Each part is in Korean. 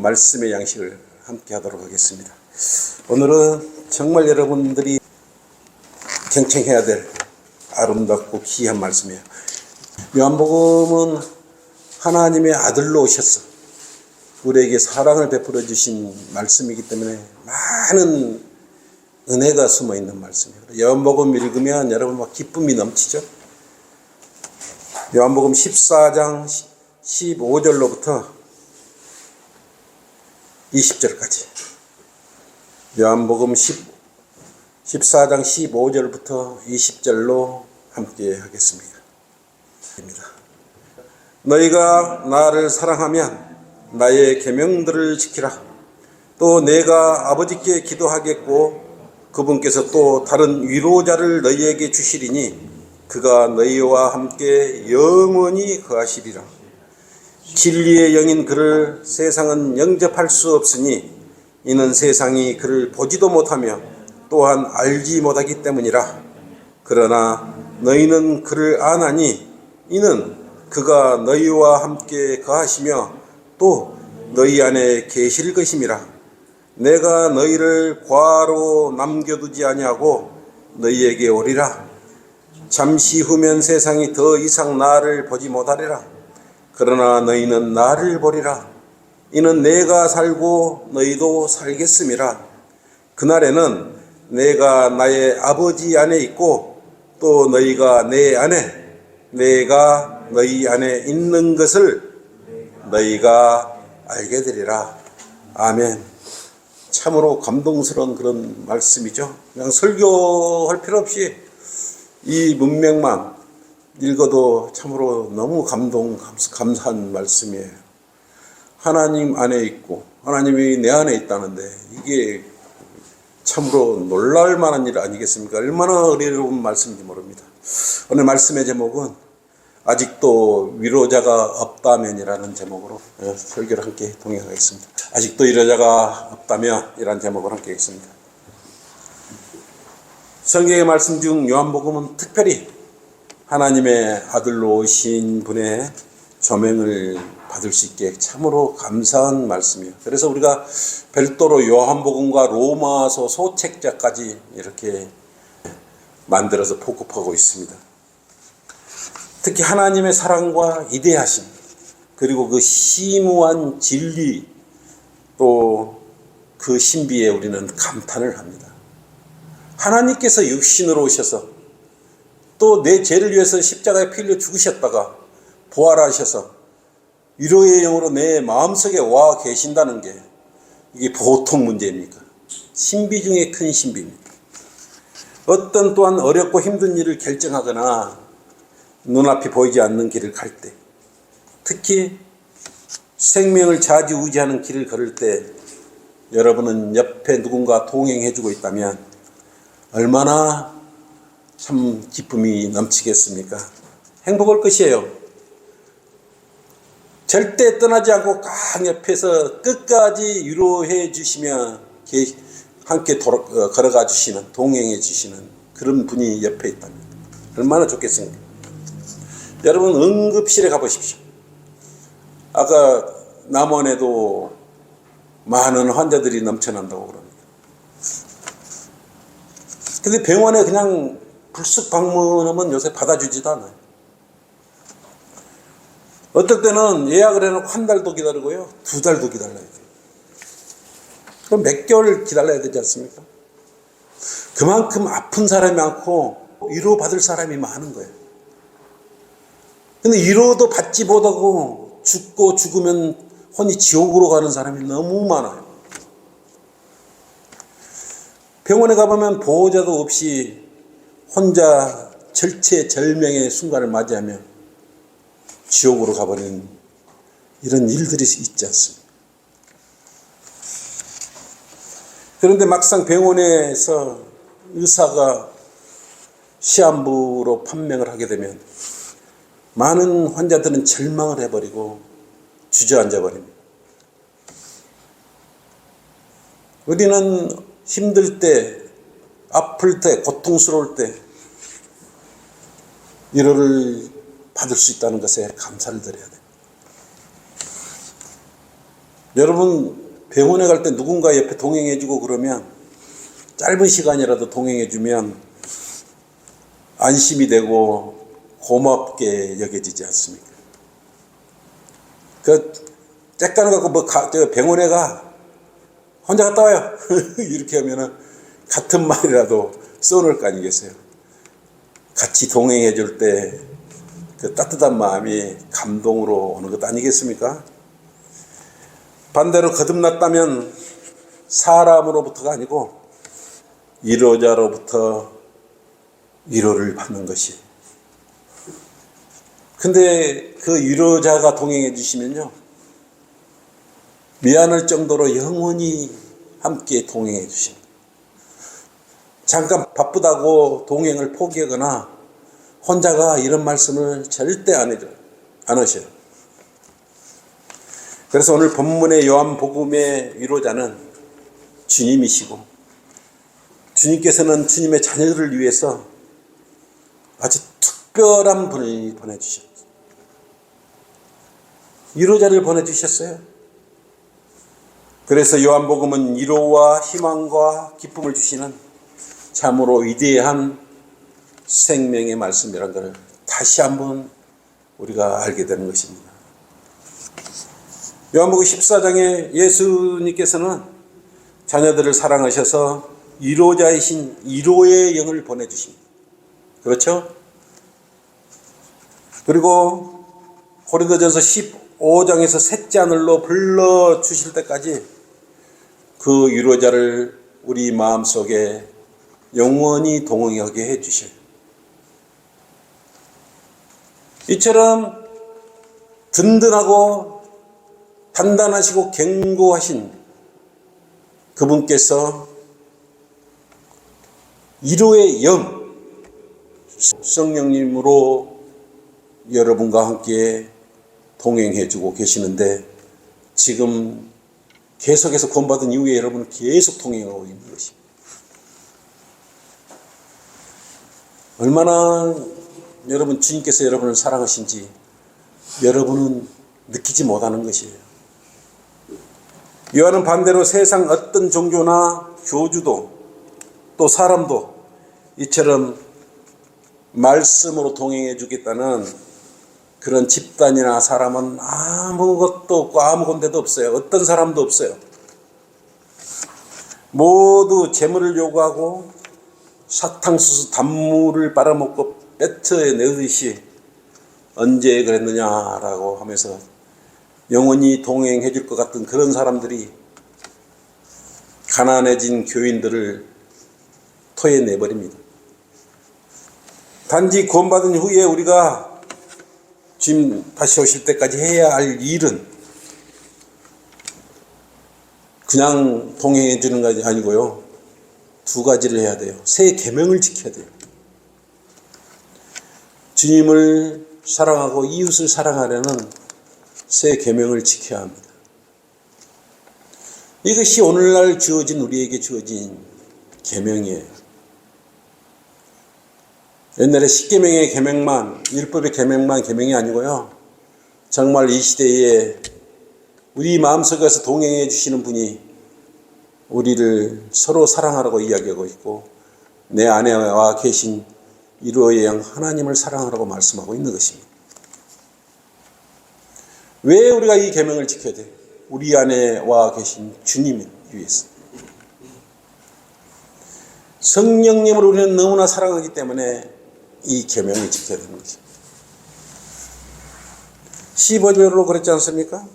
말씀의 양식을 함께 하도록 하겠습니다. 오늘은 정말 여러분들이 경청해야 될 아름답고 귀한 말씀이에요. 요한복음은 하나님의 아들로 오셔서 우리에게 사랑을 베풀어 주신 말씀이기 때문에 많은 은혜가 숨어 있는 말씀이에요. 요한복음 읽으면 여러분 막 기쁨이 넘치죠. 요한복음 14장 15절로부터 20절까지 요한복음 14장 15절부터 20절로 함께 하겠습니다. 너희가 나를 사랑하면 나의 계명들을 지키라. 또 내가 아버지께 기도하겠고 그분께서 또 다른 위로자를 너희에게 주시리니 그가 너희와 함께 영원히 거하시리라. 진리의 영인 그를 세상은 영접할 수 없으니 이는 세상이 그를 보지도 못하며 또한 알지 못하기 때문이라. 그러나 너희는 그를 아나니 이는 그가 너희와 함께 거하시며 또 너희 안에 계실 것임이라. 내가 너희를 과로 남겨두지 아니하고 너희에게 오리라. 잠시 후면 세상이 더 이상 나를 보지 못하리라. 그러나 너희는 나를 보리라. 이는 내가 살고 너희도 살겠음이라. 그날에는 내가 나의 아버지 안에 있고 또 너희가 내 안에, 내가 너희 안에 있는 것을 너희가 알게 되리라. 아멘. 참으로 감동스러운 그런 말씀이죠. 그냥 설교할 필요 없이 이 문맥만 읽어도 참으로 너무 감사한 말씀이에요. 하나님 안에 있고 하나님이 내 안에 있다는데 이게 참으로 놀랄 만한 일 아니겠습니까? 얼마나 어려운 말씀인지 모릅니다. 오늘 말씀의 제목은 아직도 위로자가 없다면이라는 제목으로 설교를 함께 동행하겠습니다. 아직도 위로자가 없다면 이라는 제목으로 함께 하겠습니다. 성경의 말씀 중 요한복음은 특별히 하나님의 아들로 오신 분의 조명을 받을 수 있게 참으로 감사한 말씀이에요. 그래서 우리가 별도로 요한복음과 로마서 소책자까지 이렇게 만들어서 보급하고 있습니다. 특히 하나님의 사랑과 위대하심, 그리고 그 심오한 진리, 또 그 신비에 우리는 감탄을 합니다. 하나님께서 육신으로 오셔서 또 내 죄를 위해서 십자가에 피 흘려 죽으셨다가 부활하셔서 위로의 영으로 내 마음속에 와 계신다는 게 이게 보통 문제입니까? 신비 중에 큰 신비입니다. 어떤 또한 어렵고 힘든 일을 결정하거나 눈앞이 보이지 않는 길을 갈 때, 특히 생명을 좌지우지하는 길을 걸을 때 여러분은 옆에 누군가 동행해주고 있다면 얼마나 참 기쁨이 넘치겠습니까? 행복할 것이에요. 절대 떠나지 않고 강 옆에서 끝까지 위로해 주시며 함께 걸어가 주시는, 동행해 주시는 그런 분이 옆에 있다면 얼마나 좋겠습니까? 여러분 응급실에 가보십시오. 아까 남원에도 많은 환자들이 넘쳐난다고 그럽니다. 근데 병원에 그냥 불쑥 방문하면 요새 받아주지도 않아요. 어떨 때는 예약을 해놓고 한 달도 기다리고요, 2달도 기다려야 돼요. 그럼 몇 개월 기다려야 되지 않습니까? 그만큼 아픈 사람이 많고 위로받을 사람이 많은 거예요. 근데 위로도 받지 못하고 죽고 죽으면 혼이 지옥으로 가는 사람이 너무 많아요. 병원에 가보면 보호자도 없이 혼자 절체절명의 순간을 맞이하며 지옥으로 가버리는 이런 일들이 있지 않습니까? 그런데 막상 병원에서 의사가 시한부로 판명을 하게 되면 많은 환자들은 절망을 해버리고 주저앉아 버립니다. 우리는 힘들 때, 아플 때, 고통스러울 때 위로를 받을 수 있다는 것에 감사를 드려야 돼요. 여러분 병원에 갈 때 누군가 옆에 동행해주고 그러면 짧은 시간이라도 동행해주면 안심이 되고 고맙게 여겨지지 않습니까? 그 째까는 갖고 병원에 가 혼자 갔다 와요. 이렇게 하면은 같은 말이라도 써놓을 거 아니겠어요? 같이 동행해 줄 때 그 따뜻한 마음이 감동으로 오는 것 아니겠습니까? 반대로 거듭났다면 사람으로부터가 아니고 위로자로부터 위로를 받는 것이. 근데 그 위로자가 동행해 주시면요, 미안할 정도로 영원히 함께 동행해 주십니다. 잠깐 바쁘다고 동행을 포기하거나 혼자가 이런 말씀을 절대 안 하셔요. 그래서 오늘 본문의 요한복음의 위로자는 주님이시고, 주님께서는 주님의 자녀들을 위해서 아주 특별한 분을 보내주셨어요. 위로자를 보내주셨어요. 그래서 요한복음은 위로와 희망과 기쁨을 주시는 참으로 위대한 생명의 말씀이라는 것을 다시 한번 우리가 알게 되는 것입니다. 요한복음 14장에 예수님께서는 자녀들을 사랑하셔서 위로자이신 위로의 영을 보내주십니다. 그렇죠? 그리고 고린도전서 15장에서 셋째 하늘로 불러주실 때까지 그 위로자를 우리 마음속에 영원히 동행하게 해주셔요. 이처럼 든든하고 단단하시고 견고하신 그분께서 위로의 영, 성령님으로 여러분과 함께 동행해주고 계시는데, 지금 계속해서 구원받은 이후에 여러분은 계속 동행하고 있는 것입니다. 얼마나 여러분 주님께서 여러분을 사랑하신지 여러분은 느끼지 못하는 것이에요. 요한은 반대로 세상 어떤 종교나 교주도 또 사람도 이처럼 말씀으로 동행해 주겠다는 그런 집단이나 사람은 아무것도 없고 아무 군데도 없어요. 어떤 사람도 없어요. 모두 재물을 요구하고 사탕수수 단물을 빨아먹고 뱉어내듯이 언제 그랬느냐라고 하면서 영원히 동행해 줄 것 같은 그런 사람들이 가난해진 교인들을 토해내버립니다. 단지 구원받은 후에 우리가 주님 다시 오실 때까지 해야 할 일은 그냥 동행해 주는 것이 아니고요, 두 가지를 해야 돼요. 새 계명을 지켜야 돼요. 주님을 사랑하고 이웃을 사랑하려는 새 계명을 지켜야 합니다. 이것이 오늘날 우리에게 주어진 계명이에요. 옛날에 10계명의 계명만, 율법의 계명만 계명이 아니고요, 정말 이 시대에 우리 마음속에서 동행해 주시는 분이 우리를 서로 사랑하라고 이야기하고 있고, 내 안에 와 계신 위로의 영 하나님을 사랑하라고 말씀하고 있는 것입니다. 왜 우리가 이 계명을 지켜야 돼요? 우리 안에 와 계신 주님을 위해서. 성령님을 우리는 너무나 사랑하기 때문에 이 계명을 지켜야 되는 것입니다. 15절로 그랬지 않습니까?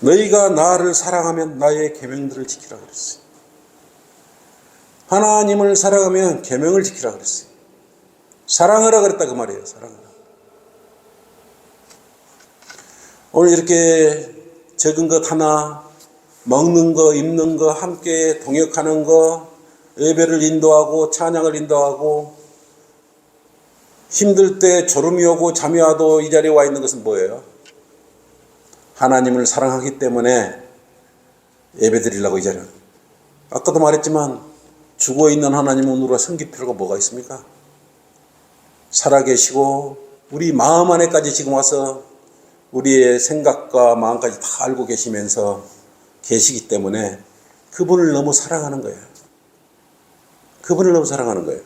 너희가 나를 사랑하면 나의 계명들을 지키라 그랬어요. 하나님을 사랑하면 계명을 지키라 그랬어요. 사랑하라 그랬다 그 말이에요. 사랑하라. 오늘 이렇게 적은 것 하나, 먹는 거, 입는 거, 함께 동역하는 거, 예배를 인도하고 찬양을 인도하고, 힘들 때 졸음이 오고 잠이 와도 이 자리에 와 있는 것은 뭐예요? 하나님을 사랑하기 때문에 예배 드리려고 이 자리에. 아까도 말했지만 죽어있는 하나님은 우리가 섬길 필요가 뭐가 있습니까? 살아계시고 우리 마음 안에까지 지금 와서 우리의 생각과 마음까지 다 알고 계시면서 계시기 때문에 그분을 너무 사랑하는 거예요. 그분을 너무 사랑하는 거예요.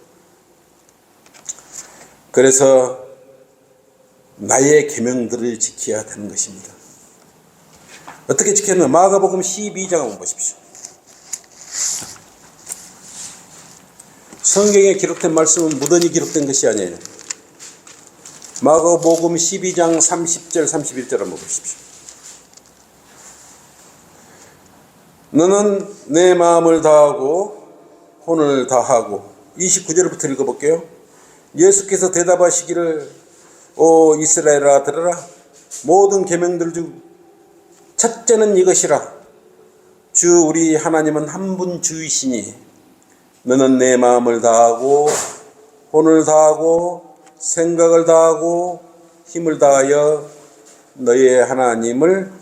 그래서 나의 계명들을 지켜야 되는 것입니다. 어떻게 지켰나? 마가복음 12장 한번 보십시오. 성경에 기록된 말씀은 무던히 기록된 것이 아니에요. 마가복음 12장 30절 31절 한번 보십시오. 너는 내 마음을 다하고 혼을 다하고 29절부터 읽어볼게요. 예수께서 대답하시기를 오 이스라엘아 들으라. 모든 계명들 중 첫째는 이것이라. 주 우리 하나님은 한 분 주이시니 너는 내 마음을 다하고 혼을 다하고 생각을 다하고 힘을 다하여 너의 하나님을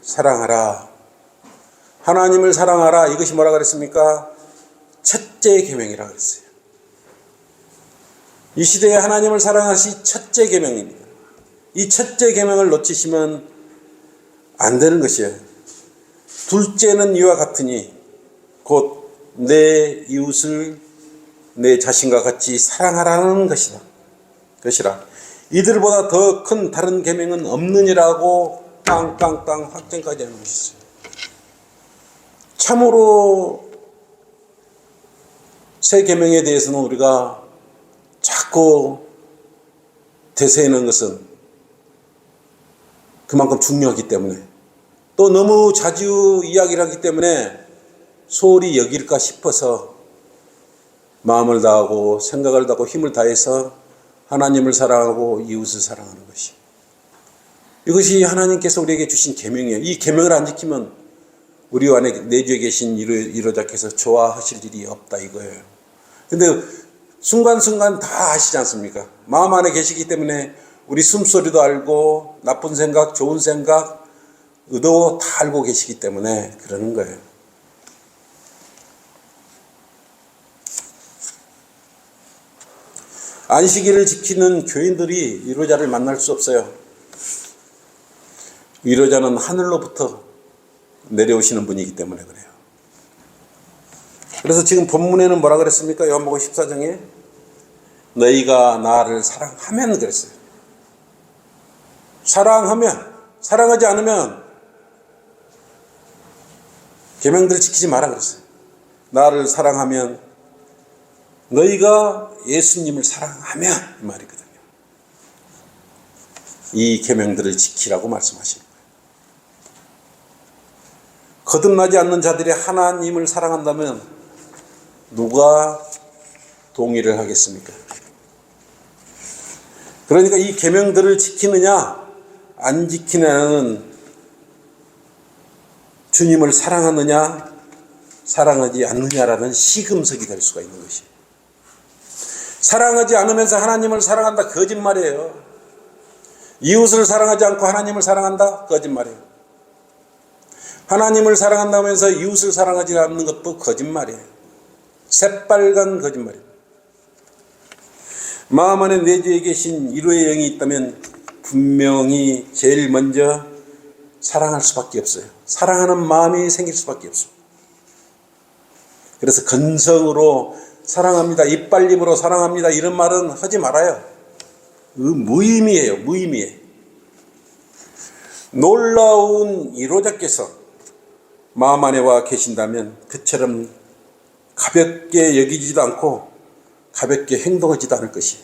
사랑하라. 하나님을 사랑하라. 이것이 뭐라 그랬습니까? 첫째 계명이라고 그랬어요. 이 시대에 하나님을 사랑하시 첫째 계명입니다. 이 첫째 계명을 놓치시면 안 되는 것이에요. 둘째는 이와 같으니 곧 내 이웃을 내 자신과 같이 사랑하라는 것이라. 이들보다 더 큰 다른 계명은 없느니라고 땅땅땅 확정까지 하는 것이었어요. 참으로 새 계명에 대해서는 우리가 자꾸 대세하는 것은 그만큼 중요하기 때문에 또 너무 자주 이야기를 하기 때문에 소홀히 여길까 싶어서 마음을 다하고 생각을 다하고 힘을 다해서 하나님을 사랑하고 이웃을 사랑하는 것이, 이것이 하나님께서 우리에게 주신 계명이에요. 이 계명을 안 지키면 우리 안에 내주에 계신 이로자께서 좋아하실 일이 없다 이거예요. 근데 순간순간 다 아시지 않습니까? 마음 안에 계시기 때문에 우리 숨소리도 알고 나쁜 생각, 좋은 생각, 의도 다 알고 계시기 때문에 그러는 거예요. 안식일을 지키는 교인들이 위로자를 만날 수 없어요. 위로자는 하늘로부터 내려오시는 분이기 때문에 그래요. 그래서 지금 본문에는 뭐라 그랬습니까? 요한복음 14장에 너희가 나를 사랑하면 그랬어요. 사랑하면, 사랑하지 않으면 계명들을 지키지 마라 그랬어요. 나를 사랑하면, 너희가 예수님을 사랑하면 이 말이거든요. 이 계명들을 지키라고 말씀하시는 거예요. 거듭나지 않는 자들이 하나님을 사랑한다면 누가 동의를 하겠습니까? 그러니까 이 계명들을 지키느냐 안 지키느냐는 주님을 사랑하느냐 사랑하지 않느냐라는 시금석이 될 수가 있는 것이에요. 사랑하지 않으면서 하나님을 사랑한다, 거짓말이에요. 이웃을 사랑하지 않고 하나님을 사랑한다, 거짓말이에요. 하나님을 사랑한다면서 이웃을 사랑하지 않는 것도 거짓말이에요. 새빨간 거짓말이에요. 마음 안에 내주에 계신 위로의 영이 있다면 분명히 제일 먼저 사랑할 수밖에 없어요. 사랑하는 마음이 생길 수밖에 없어요. 그래서 건성으로 사랑합니다, 이빨림으로 사랑합니다 이런 말은 하지 말아요. 무의미해요. 무의미해. 놀라운 위로자께서 마음 안에 와 계신다면 그처럼 가볍게 여기지도 않고 가볍게 행동하지도 않을 것이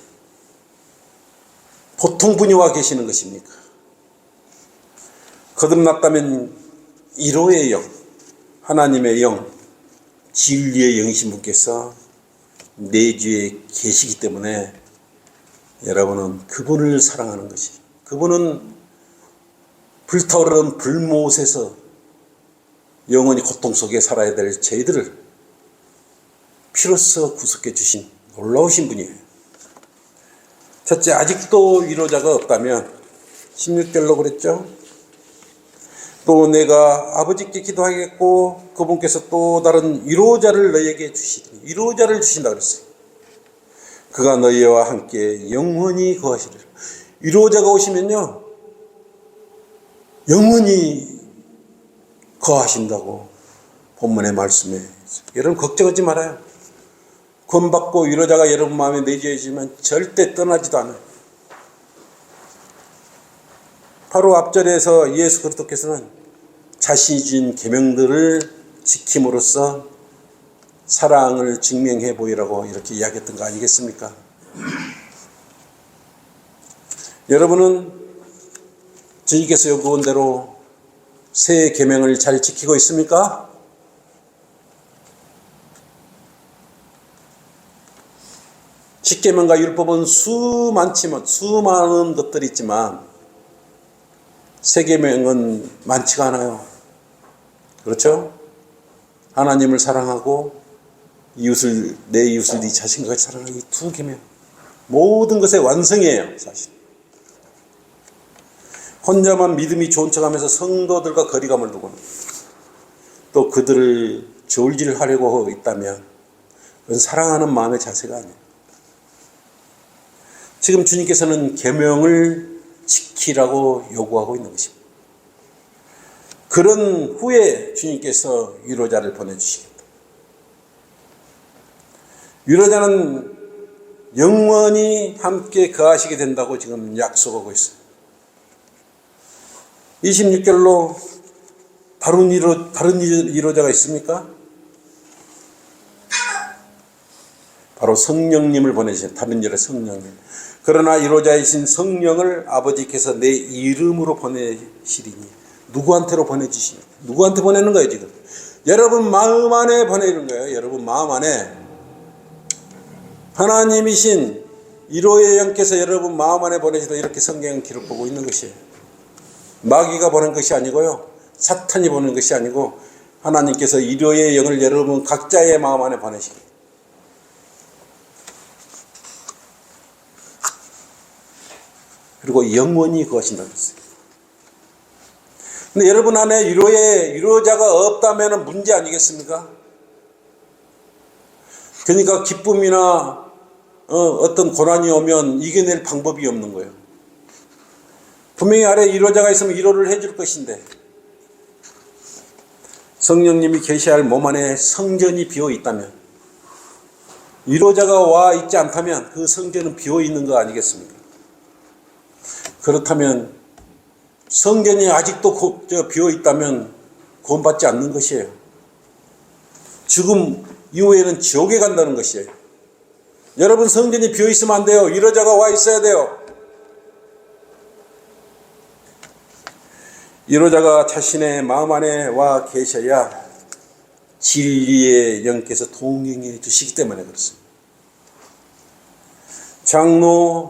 보통 분이 와 계시는 것입니까? 거듭났다면 위로의 영, 하나님의 영, 진리의 영이신 분께서 내주에 계시기 때문에 여러분은 그분을 사랑하는 것이, 그분은 불타오르는 불못에서 영원히 고통 속에 살아야 될 저희들을 피로써 구속해 주신 놀라우신 분이에요. 첫째, 아직도 위로자가 없다면 16절로 그랬죠. 또 내가 아버지께 기도하겠고 그분께서 또 다른 위로자를 너에게 주시리니, 위로자를 주신다고 그랬어요. 그가 너희와 함께 영원히 거하시리라. 위로자가 오시면요 영원히 거하신다고 본문의 말씀에. 여러분 걱정하지 말아요. 구원받고 위로자가 여러분 마음에 내재해지면 절대 떠나지도 않아요. 바로 앞절에서 예수 그리스도께서는 자신이 주신 계명들을 지킴으로써 사랑을 증명해 보이라고 이렇게 이야기했던 거 아니겠습니까? 여러분은 주님께서 요구한 대로 새 계명을 잘 지키고 있습니까? 십계명과 율법은 수많은 것들이 있지만 새 계명은 많지가 않아요. 그렇죠? 하나님을 사랑하고 내 이웃을 네 자신과 같이 사랑하는 이 두 계명, 모든 것의 완성이에요. 사실 혼자만 믿음이 좋은 척하면서 성도들과 거리감을 두고 또 그들을 저울질하려고 하고 있다면 그건 사랑하는 마음의 자세가 아니에요. 지금 주님께서는 계명을 지키라고 요구하고 있는 것입니다. 그런 후에 주님께서 위로자를 보내주시겠다. 위로자는 영원히 함께 거하시게 된다고 지금 약속하고 있어요. 26절로 다른 위로자가 있습니까? 바로 성령님을 보내주신 다른 일의 성령님. 그러나 위로자이신 성령을 아버지께서 내 이름으로 보내시리니. 누구한테로 보내주시니? 누구한테 보내는 거예요 지금? 여러분 마음 안에 보내는 거예요. 여러분 마음 안에 하나님이신 위로의 영께서 여러분 마음 안에 보내시다 이렇게 성경은 기록하고 있는 것이에요. 마귀가 보낸 것이 아니고요, 사탄이 보낸 것이 아니고 하나님께서 위로의 영을 여러분 각자의 마음 안에 보내십니다. 그리고 영원히 거하신다고 했어요. 근데 여러분 안에 위로자가 없다면 문제 아니겠습니까? 그러니까 기쁨이나 어떤 고난이 오면 이겨낼 방법이 없는 거예요. 분명히 아래 위로자가 있으면 위로를 해줄 것인데 성령님이 계시할 몸 안에 성전이 비어 있다면, 위로자가 와 있지 않다면 그 성전은 비어 있는 거 아니겠습니까? 그렇다면 성전이 아직도 비어 있다면 구원받지 않는 것이에요. 죽음 이후에는 지옥에 간다는 것이에요. 여러분 성전이 비어 있으면 안 돼요. 위로자가 와 있어야 돼요. 위로자가 자신의 마음 안에 와 계셔야 진리의 영께서 동행해 주시기 때문에 그렇습니다. 장로